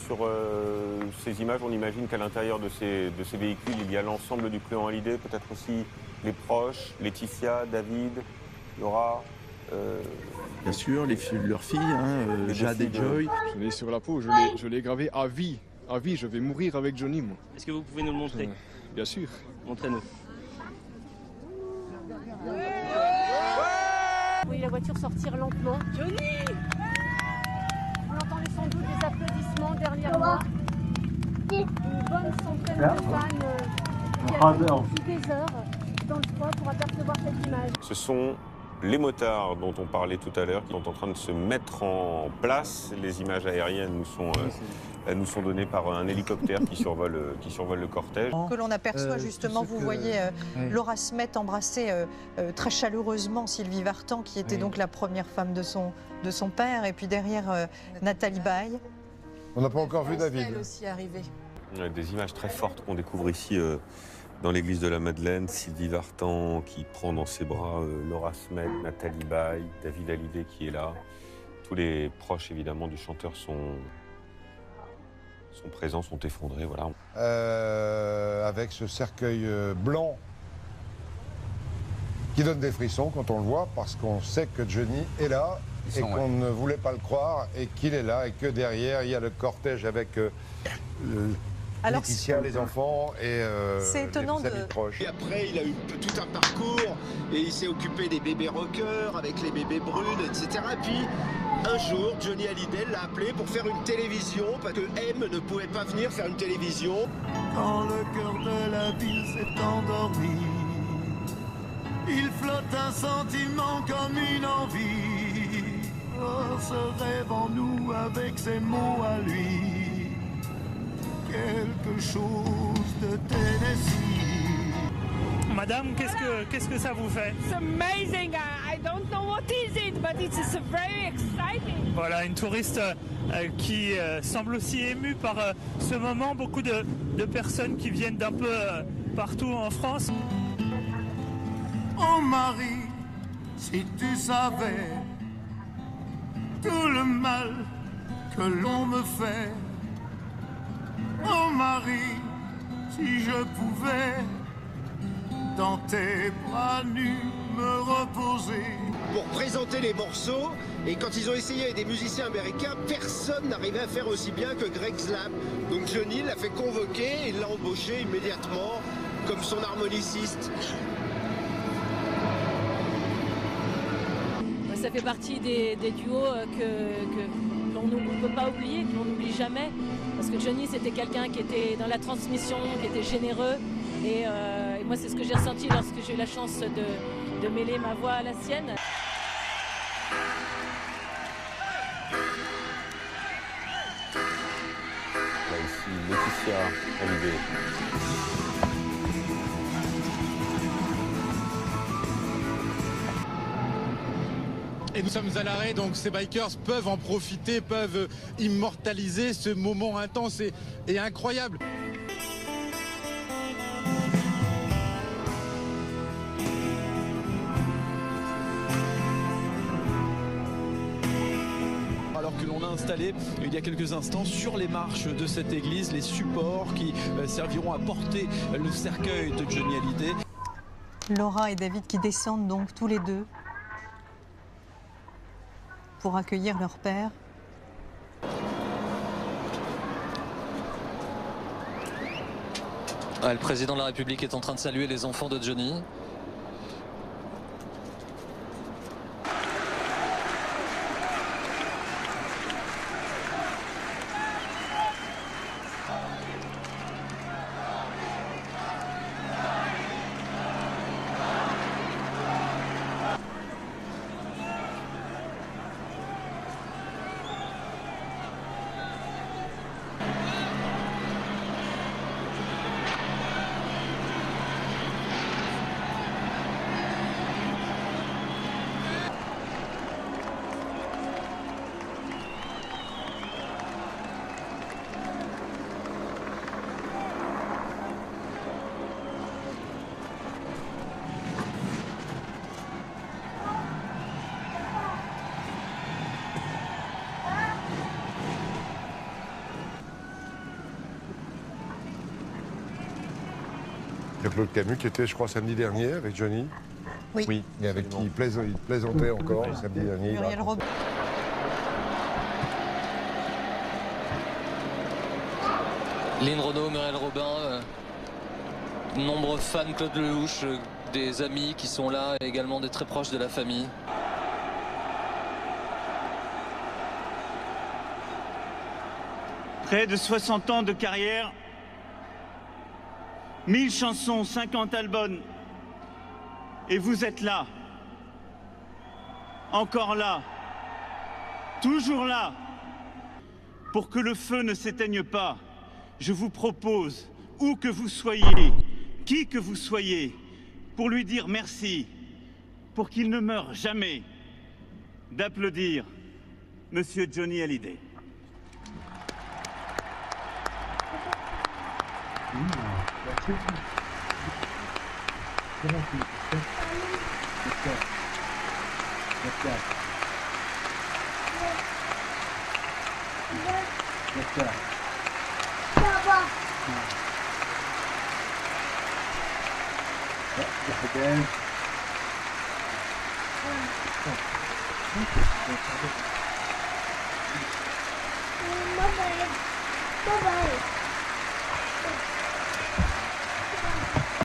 sur ces images, on imagine qu'à l'intérieur de ces véhicules, il y a l'ensemble du clan Hallyday, peut-être aussi les proches, Laetitia, David, Laura. Bien sûr, leurs filles, Jade et Joy. Je l'ai sur la peau, je l'ai gravé à vie. À vie, je vais mourir avec Johnny, moi. Est-ce que vous pouvez nous le montrer? Bien sûr. Montrez-nous. Vous voyez la voiture sortir lentement. Johnny! Vous entendez sans doute des applaudissements derrière moi. Une bonne centaine de fans qui attendent depuis des heures dans le froid pour apercevoir cette image. Ce sont les motards dont on parlait tout à l'heure qui sont en train de se mettre en place. Les images aériennes nous sont données par un hélicoptère qui survole le cortège. Que l'on aperçoit justement, vous voyez Laura Smet embrasser très chaleureusement Sylvie Vartan, qui était donc la première femme de son père, et puis derrière Nathalie Baye. On n'a pas encore vu David. Elle aussi arrivée. Des images très fortes qu'on découvre ici dans l'église de la Madeleine. Sylvie Vartan qui prend dans ses bras Laura Smet, Nathalie Baye, David Hallyday qui est là. Tous les proches évidemment du chanteur sont présents, sont effondrés. Voilà. Avec ce cercueil blanc qui donne des frissons quand on le voit, parce qu'on sait que Johnny est là et qu'on ne voulait pas le croire et qu'il est là et que derrière il y a le cortège avec Laetitia, les enfants et c'est étonnant les amis proches. Et après, il a eu tout un parcours et il s'est occupé des bébés rockers avec les bébés brunes, etc. Et puis, un jour, Johnny Hallyday l'a appelé pour faire une télévision parce que M ne pouvait pas venir faire une télévision. Quand le cœur de la ville s'est endormi, il flotte un sentiment comme une envie. Oh, ce rêve en nous avec ses mots à lui. Quelque chose de Tennessee. Madame, qu'est-ce que ça vous fait? It's amazing. I don't know what is it, but it's very exciting. Voilà, une touriste qui semble aussi émue par ce moment. Beaucoup de personnes qui viennent d'un peu partout en France. Oh Marie, si tu savais tout le mal que l'on me fait. Oh Marie, si je pouvais dans tes bras nus me reposer. Pour présenter les morceaux, et quand ils ont essayé avec des musiciens américains, personne n'arrivait à faire aussi bien que Greg Slap. Donc Johnny l'a fait convoquer et l'a embauché immédiatement comme son harmoniciste. Ça fait partie des duos que l'on ne peut pas oublier, que l'on n'oublie jamais. Parce que Johnny, c'était quelqu'un qui était dans la transmission, qui était généreux. Et moi, c'est ce que j'ai ressenti lorsque j'ai eu la chance de mêler ma voix à la sienne. Là, ici, Laetitia Hallyday. Et nous sommes à l'arrêt, donc ces bikers peuvent en profiter, peuvent immortaliser ce moment intense et incroyable. Alors que l'on a installé il y a quelques instants sur les marches de cette église les supports qui serviront à porter le cercueil de Johnny Hallyday. Laura et David qui descendent donc tous les deux pour accueillir leur père. Le président de la République est en train de saluer les enfants de Johnny. de Claude Camus, qui était, je crois, samedi dernier avec Johnny. Oui. Et avec qui il plaisantait encore samedi dernier. Muriel Robin. Lynn Renaud, Muriel Robin, nombreux fans Claude Lelouch, des amis qui sont là et également des très proches de la famille. Près de 60 ans de carrière, 1000 chansons, 50 albums. Et vous êtes là. Encore là. Toujours là. Pour que le feu ne s'éteigne pas, je vous propose, où que vous soyez, qui que vous soyez, pour lui dire merci, pour qu'il ne meure jamais, d'applaudir Monsieur Johnny Hallyday. Bye-bye. Bye-bye.